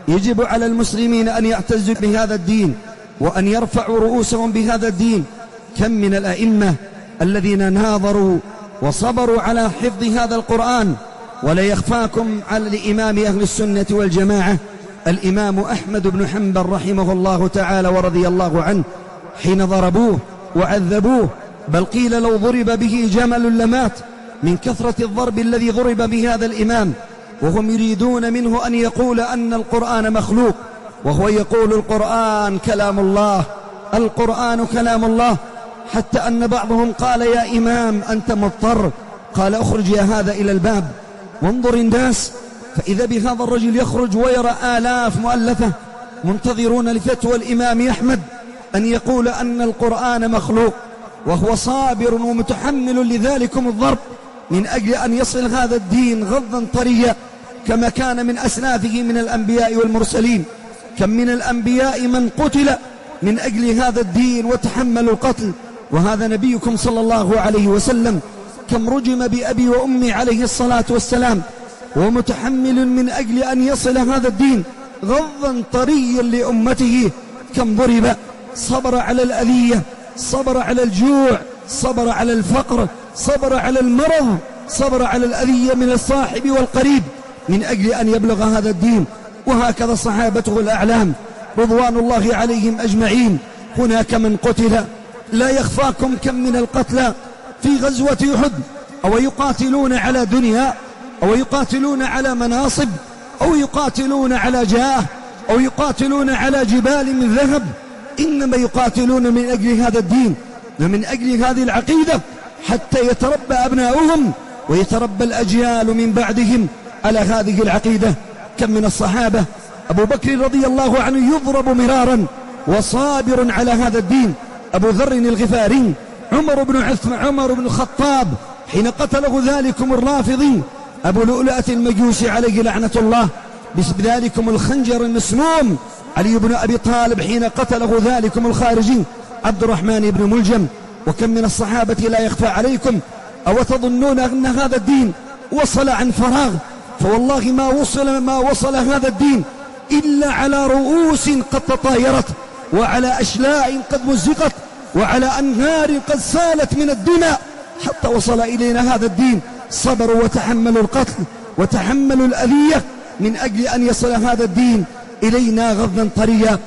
يجب على المسلمين أن يعتزوا بهذا الدين وأن يرفعوا رؤوسهم بهذا الدين. كم من الأئمة الذين ناظروا وصبروا على حفظ هذا القرآن. ولا يخفاكم على الإمام أهل السنة والجماعة الإمام أحمد بن حنبل رحمه الله تعالى ورضي الله عنه، حين ضربوه وعذبوه، بل قيل لو ضرب به جمل لمات من كثرة الضرب الذي ضرب بهذا الإمام، وهم يريدون منه أن يقول أن القرآن مخلوق، وهو يقول القرآن كلام الله، القرآن كلام الله، حتى أن بعضهم قال يا إمام أنت مضطر، قال أخرج يا هذا إلى الباب وانظر الناس، فإذا بهذا الرجل يخرج ويرى آلاف مؤلفة منتظرون لفتوى الإمام أحمد أن يقول أن القرآن مخلوق، وهو صابر ومتحمل لذلكم الضرب من أجل أن يصل هذا الدين غضا طريا كما كان من أسلافه من الأنبياء والمرسلين. كم من الأنبياء من قتل من أجل هذا الدين وتحملوا القتل، وهذا نبيكم صلى الله عليه وسلم كم رجم بأبي وأمي عليه الصلاة والسلام ومتحمل من أجل أن يصل هذا الدين غضا طريا لأمته، كم ضرب، صبر على الأذية، صبر على الجوع، صبر على الفقر، صبر على المرض، صبر على الأذية من الصاحب والقريب من أجل أن يبلغ هذا الدين. وهكذا صحابته الأعلام رضوان الله عليهم أجمعين. هناك من قتل، لا يخفاكم كم من القتلى في غزوة أحد، أو يقاتلون على دنيا، أو يقاتلون على مناصب، أو يقاتلون على جاه، أو يقاتلون على جبال من ذهب، إنما يقاتلون من أجل هذا الدين ومن أجل هذه العقيدة حتى يتربى أبناؤهم ويتربى الأجيال من بعدهم على هذه العقيدة. كم من الصحابة أبو بكر رضي الله عنه يضرب مرارا وصابر على هذا الدين، أبو ذر الغفاري، عمر بن الخطاب حين قتله ذلكم الرافضي، أبو لؤلؤة المجوسي عليه لعنة الله بذلكم الخنجر المسموم، علي بن أبي طالب حين قتله ذلكم الخارجي عبد الرحمن بن ملجم. وكم من الصحابة لا يخفى عليكم. أو تظنون أن هذا الدين وصل عن فراغ؟ فوالله ما وصل هذا الدين إلا على رؤوس قد تطايرت، وعلى أشلاء قد مزقت، وعلى أنهار قد سالت من الدماء، حتى وصل إلينا هذا الدين. صبروا وتحملوا القتل وتحملوا الأذية من أجل أن يصل هذا الدين إلينا غضا طريا.